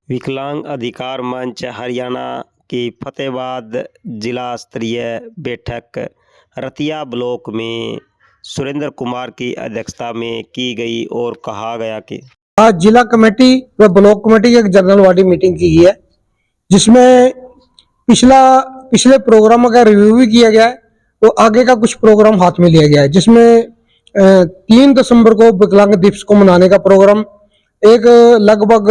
विकलांग अधिकार मंच हरियाणा की फतेहाबाद जिला स्तरीय बैठक रतिया ब्लॉक में सुरेंद्र कुमार की अध्यक्षता में की गई और कहा गया कि आज जिला कमेटी व ब्लॉक कमेटी की एक जनरल बॉडी मीटिंग की गई है, जिसमें पिछले प्रोग्रामों का रिव्यू भी किया गया है। तो आगे का कुछ प्रोग्राम हाथ में लिया गया है, जिसमें 3 दिसंबर को विकलांग दिवस को मनाने का प्रोग्राम, एक लगभग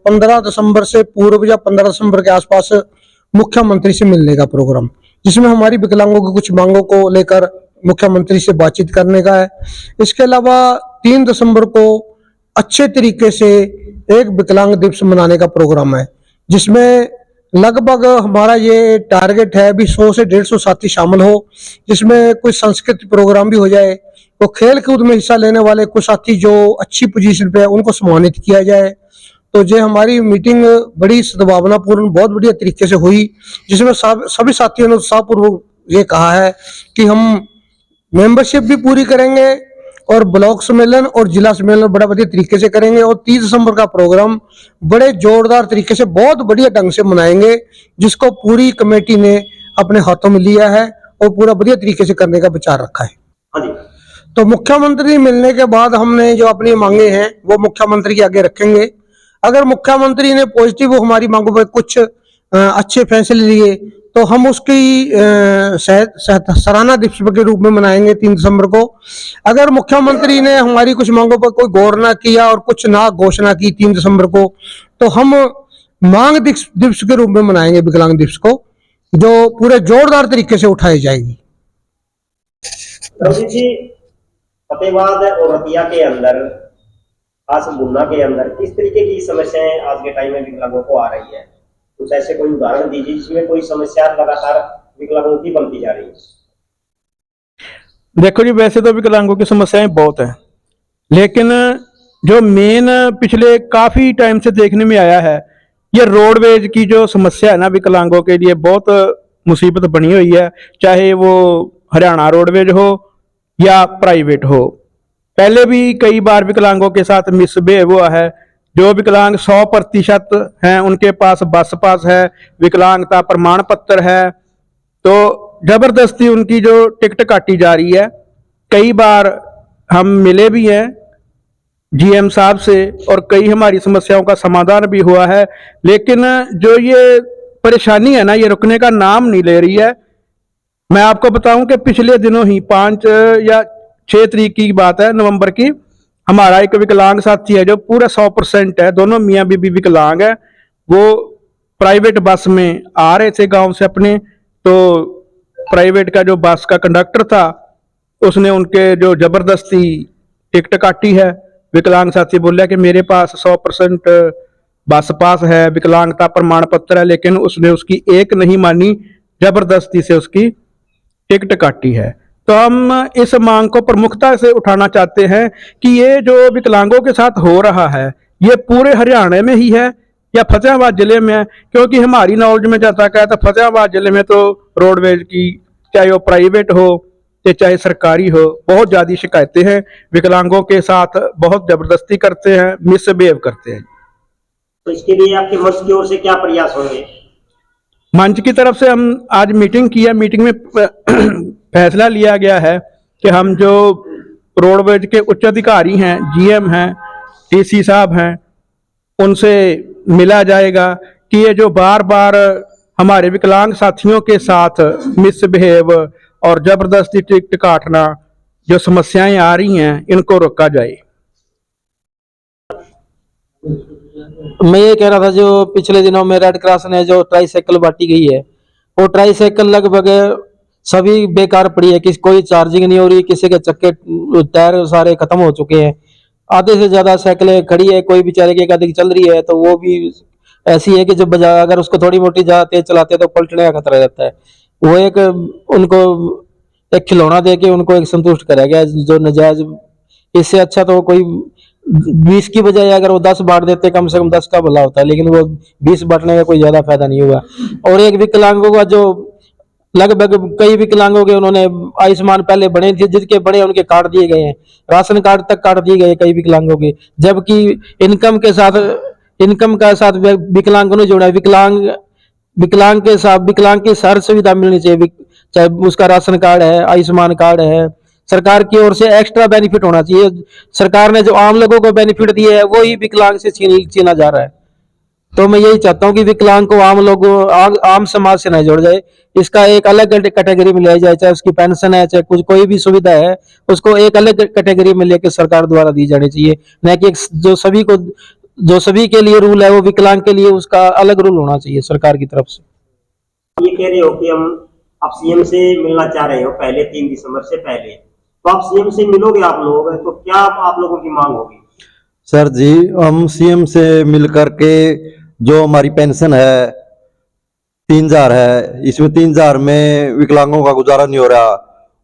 15 दिसंबर से पूर्व या 15 दिसंबर के आसपास मुख्यमंत्री से मिलने का प्रोग्राम, जिसमें हमारी विकलांगों की कुछ मांगों को लेकर मुख्यमंत्री से बातचीत करने का है। इसके अलावा 3 दिसंबर को अच्छे तरीके से एक विकलांग दिवस मनाने का प्रोग्राम है, जिसमें लगभग हमारा ये टारगेट है अभी 100 से 150 साथी शामिल हो, जिसमें कुछ सांस्कृतिक प्रोग्राम भी हो जाए। तो खेल कूद में हिस्सा लेने वाले कुछ साथी जो अच्छी पोजीशन पे है उनको सम्मानित किया जाए। तो ये हमारी मीटिंग बड़ी सद्भावनापूर्ण बहुत बढ़िया तरीके से हुई, जिसमें सभी साथियों ने उत्साहपूर्वक ये कहा है कि हम मेंबरशिप भी पूरी करेंगे और ब्लॉक सम्मेलन और जिला सम्मेलन बड़ा बढ़िया तरीके से करेंगे, और 30 दिसंबर का प्रोग्राम बड़े जोरदार तरीके से बहुत बढ़िया ढंग से मनाएंगे, जिसको पूरी कमेटी ने अपने हाथों में लिया है और पूरा बढ़िया तरीके से करने का विचार रखा है। हाँ जी। तो मुख्यमंत्री मिलने के बाद हमने जो अपनी मांगे हैं वो मुख्यमंत्री के आगे रखेंगे। अगर मुख्यमंत्री ने पॉजिटिव हमारी मांगों पर कुछ अच्छे फैसले लिए तो हम उसकी सराहना दिवस के रूप में मनाएंगे 3 दिसंबर को। अगर मुख्यमंत्री ने हमारी कुछ मांगों पर कोई गौर ना किया और कुछ ना घोषणा की 3 दिसंबर को, तो हम मांग दिवस के रूप में मनाएंगे विकलांग दिवस को, जो पूरे जोरदार तरीके से उठाई जाएगी। रवि जी, फतेहाबाद और रतिया के अंदर, खास मुन्ना के अंदर किस तरीके की समस्याएं आज के टाइम में विकलांगों को आ रही है? कुछ ऐसे कोई उदाहरण दीजिए जिसमें कोई समस्या लगातार विकलांगों की बनती जा रही है। देखो जी, वैसे तो विकलांगों की समस्याएं बहुत हैं, लेकिन जो मेन पिछले काफी टाइम से देखने में आया है, ये रोडवेज की जो समस्या है ना, विकलांगों के लिए बहुत मुसीबत बनी हुई है। चाहे वो हरियाणा रोडवेज हो या प्राइवेट हो। पहले भी कई बार विकलांगों के साथ मिसबिहेव हुआ है। जो विकलांग 100% हैं उनके पास बस पास है, विकलांगता प्रमाण पत्र है, तो जबरदस्ती उनकी जो टिकट काटी जा रही है। कई बार हम मिले भी हैं जीएम साहब से और कई हमारी समस्याओं का समाधान भी हुआ है, लेकिन जो ये परेशानी है ना, ये रुकने का नाम नहीं ले रही है। मैं आपको बताऊं कि पिछले दिनों ही 5 या 6 तारीख की बात है, नवंबर की, हमारा एक विकलांग साथी है जो पूरा 100% है, दोनों मियाँ बीबी विकलांग है। वो प्राइवेट बस में आ रहे थे गांव से अपने, तो प्राइवेट का जो बस का कंडक्टर था उसने उनके जो जबरदस्ती टिकट काटी है। विकलांग साथी बोला कि मेरे पास 100% बस पास है, विकलांगता प्रमाण पत्र है, लेकिन उसने उसकी एक नहीं मानी, जबरदस्ती से उसकी टिकट काटी है। तो हम इस मांग को प्रमुखता से उठाना चाहते हैं कि ये जो विकलांगों के साथ हो रहा है ये पूरे हरियाणा में ही है या फतेहाबाद जिले में है, क्योंकि हमारी नॉलेज में जहाँ तक है तो फतेहाबाद जिले में तो रोडवेज की, चाहे वो प्राइवेट हो चाहे सरकारी हो, बहुत ज्यादा शिकायतें हैं। विकलांगों के साथ बहुत जबरदस्ती करते हैं, मिसबिहेव करते हैं। तो इसके लिए आपके मंच की ओर से क्या प्रयास होंगे? मंच की तरफ से हम आज मीटिंग की है। मीटिंग में फैसला लिया गया है कि हम जो रोडवेज के उच्च अधिकारी हैं, जीएम हैं, डीसी साहब हैं, उनसे मिला जाएगा कि ये जो बार बार हमारे विकलांग साथियों के साथ मिसबिहेव और जबरदस्ती टिकट काटना जो समस्याएं आ रही हैं, इनको रोका जाए। मैं ये कह रहा था, जो पिछले दिनों में रेड क्रॉस ने जो ट्राईसाइकिल बांटी गई है, वो ट्राईसाइकिल लगभग सभी बेकार पड़ी है, किसी कोई चार्जिंग नहीं हो रही, किसी के चक्के टायर सारे खत्म हो चुके हैं, आधे से ज्यादा साइकिलें खड़ी है, कोई बेचारे की एकाधिक चल रही है तो वो भी ऐसी है कि जो बजा अगर उसको थोड़ी मोटी ज्यादा तेज चलाते हैं तो पलटने का खतरा रहता है। वो एक उनको एक खिलौना दे के उनको एक संतुष्ट करा गया जो नजायज। इससे अच्छा तो कोई 20 की बजाय अगर वो 10 बांट देते, कम से कम 10 का भला होता है, लेकिन वो 20 बांटने का कोई ज्यादा फायदा नहीं हुआ। और एक विकलांगों का जो लगभग कई विकलांगों के उन्होंने आयुष्मान पहले बने थे, जिसके बड़े उनके काट दिए गए हैं, राशन कार्ड तक काट दिए गए कई विकलांगों के, जबकि इनकम के साथ इनकम का साथ विकलांग को नहीं जोड़ा है। विकलांग के साथ विकलांग की हर सुविधा मिलनी चाहिए, चाहे उसका राशन कार्ड है, आयुष्मान कार्ड है, सरकार की ओर से एक्स्ट्रा बेनिफिट होना चाहिए। सरकार ने जो आम लोगों को बेनिफिट दिए है वही विकलांग से छीना जा रहा है। तो मैं यही चाहता हूँ कि विकलांग को आम लोगों आम समाज से नहीं जोड़ जाए, इसका एक अलग कैटेगरी में लिया जाए, चाहे उसकी पेंशन है, चाहे कुछ कोई भी सुविधा है, उसको एक अलग कैटेगरी में लेकर सरकार द्वारा दी जानी चाहिए, न कि जो सभी के लिए रूल है वो विकलांग के लिए उसका अलग रूल होना चाहिए सरकार की तरफ से। ये कह रहे हो कि हम आप सीएम से मिलना चाह रहे हो पहले 3 दिसंबर से पहले, तो आप सीएम से मिलोगे आप लोग, तो क्या आप लोगों की मांग होगी? सर जी, हम सीएम से मिल करके जो हमारी पेंशन है 3000 है, इसमें 3000 में विकलांगों का गुजारा नहीं हो रहा,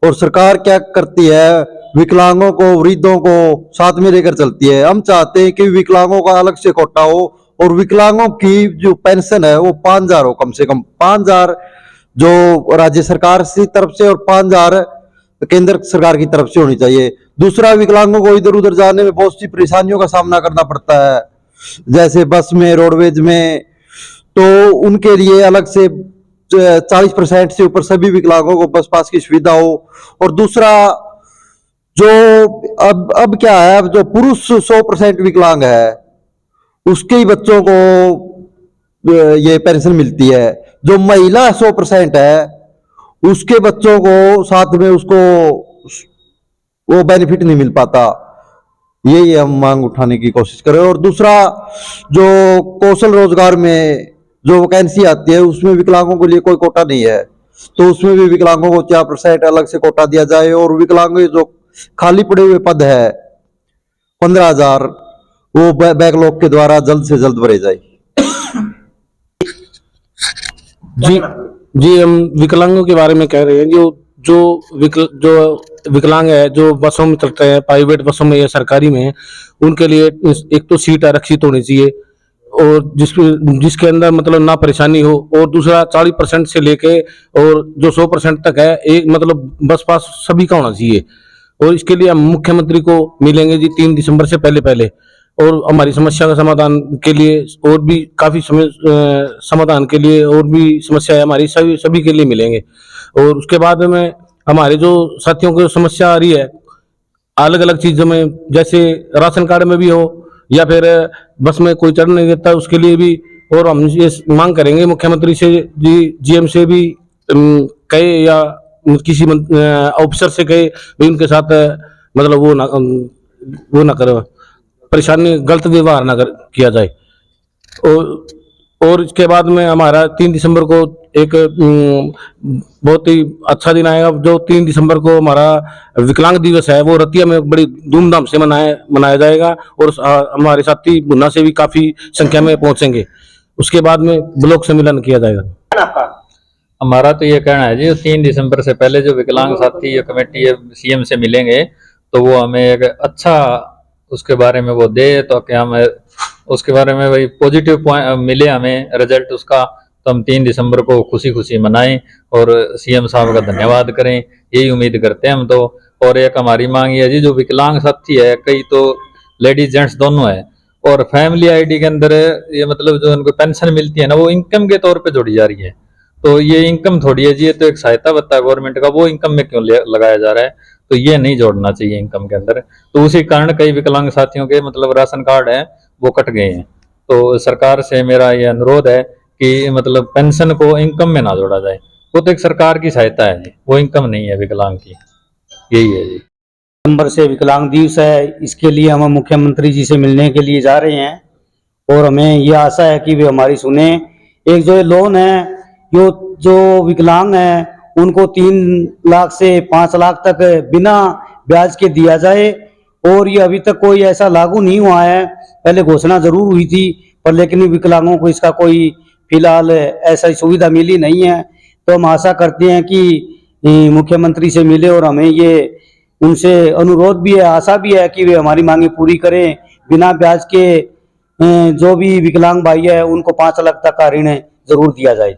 और सरकार क्या करती है, विकलांगों को वृद्धों को साथ में लेकर चलती है। हम चाहते हैं कि विकलांगों का अलग से कोटा हो और विकलांगों की जो पेंशन है वो 5000 हो, कम से कम 5000 जो राज्य सरकार की तरफ से और 5000 केंद्र सरकार की तरफ से होनी चाहिए। दूसरा, विकलांगों को इधर उधर जाने में बहुत सी परेशानियों का सामना करना पड़ता है, जैसे बस में, रोडवेज में, तो उनके लिए अलग से 40% से ऊपर सभी विकलांगों को बस पास की सुविधा हो। और दूसरा, जो अब क्या है, अब जो पुरुष 100% विकलांग है उसके ही बच्चों को ये पेंशन मिलती है, जो महिला 100% है उसके बच्चों को साथ में उसको वो बेनिफिट नहीं मिल पाता। यही हम मांग उठाने की कोशिश करें। और दूसरा, जो कौशल रोजगार में जो वैकेंसी आती है उसमें विकलांगों के लिए कोई कोटा नहीं है, तो उसमें भी विकलांगों को 4% अलग से कोटा दिया जाए, और विकलांग जो खाली पड़े हुए पद है 15000 वो बैकलॉग के द्वारा जल्द से जल्द भरे जाए। जी, हम विकलांगों के बारे में कह रहे हैं। जो विकलांग है, जो बसों में चलते हैं, प्राइवेट बसों में या सरकारी में, उनके लिए एक तो सीट आरक्षित होनी चाहिए, और जिसके अंदर मतलब ना परेशानी हो, और दूसरा 40% से लेके और जो 100% तक है, एक मतलब बस पास सभी का होना चाहिए। और इसके लिए हम मुख्यमंत्री को मिलेंगे जी 3 दिसंबर से पहले, और हमारी समस्या का समाधान के लिए, और भी काफी समाधान के लिए और भी समस्या है हमारी, सभी के लिए मिलेंगे। और उसके बाद में हमारे जो साथियों को समस्या आ रही है अलग अलग चीजों में, जैसे राशन कार्ड में भी हो या फिर बस में कोई चढ़ नहीं देता, उसके लिए भी, और हम ये मांग करेंगे मुख्यमंत्री से, जीएम से भी कहे या किसी ऑफिसर से कहे भी उनके साथ मतलब वो ना करे, परेशानी गलत व्यवहार ना किया जाए। और इसके बाद में हमारा 3 दिसंबर को एक बहुत ही अच्छा दिन आएगा। जो 3 दिसंबर को हमारा विकलांग दिवस है वो रतिया में बड़ी धूमधाम से मनाया जाएगा, और हमारे साथी बुन्ना से भी काफी संख्या में पहुंचेंगे। उसके बाद में ब्लॉक सम्मेलन किया जाएगा। आपका हमारा तो ये कहना है जी, 3 दिसंबर से पहले जो विकलांग साथी कमेटी सीएम से मिलेंगे तो वो हमें एक अच्छा उसके बारे में वो दे, तो क्या हम उसके बारे में वही पॉजिटिव पॉइंट मिले हमें रिजल्ट उसका, तो हम 3 दिसंबर को खुशी खुशी मनाएं और सीएम साहब का धन्यवाद करें, यही उम्मीद करते हैं हम तो। और एक हमारी मांग ये है जी, जो विकलांग साथी है, कई तो लेडीज जेंट्स दोनों है, और फैमिली आईडी के अंदर ये मतलब जो उनको पेंशन मिलती है ना, वो इनकम के तौर पे जोड़ी जा रही है। तो ये इनकम थोड़ी है जी, ये तो एक सहायता भत्ता है गवर्नमेंट का, वो इनकम में क्यों लगाया जा रहा है, तो ये नहीं जोड़ना चाहिए इनकम के अंदर। तो उसी कारण कई विकलांग साथियों के मतलब राशन कार्ड है वो कट गए हैं। तो सरकार से मेरा ये अनुरोध है कि मतलब पेंशन को इनकम में ना जोड़ा जाए, वो तो एक सरकार की सहायता है जी, वो इनकम नहीं है विकलांग की, यही है जी। दिसंबर से विकलांग दिवस है, इसके लिए हम मुख्यमंत्री जी से मिलने के लिए जा रहे हैं, और हमें ये आशा है कि वे हमारी सुने। एक जो लोन है, जो विकलांग है उनको 3 लाख से 5 लाख तक बिना ब्याज के दिया जाए, और ये अभी तक कोई ऐसा लागू नहीं हुआ है। पहले घोषणा जरूर हुई थी, पर लेकिन विकलांगों को इसका कोई फिलहाल ऐसा सुविधा मिली नहीं है। तो हम आशा करते हैं कि मुख्यमंत्री से मिले, और हमें ये उनसे अनुरोध भी है, आशा भी है कि वे हमारी मांगे पूरी करें। बिना ब्याज के जो भी विकलांग भाई है उनको 5 लाख तक का ऋण जरूर दिया जाए।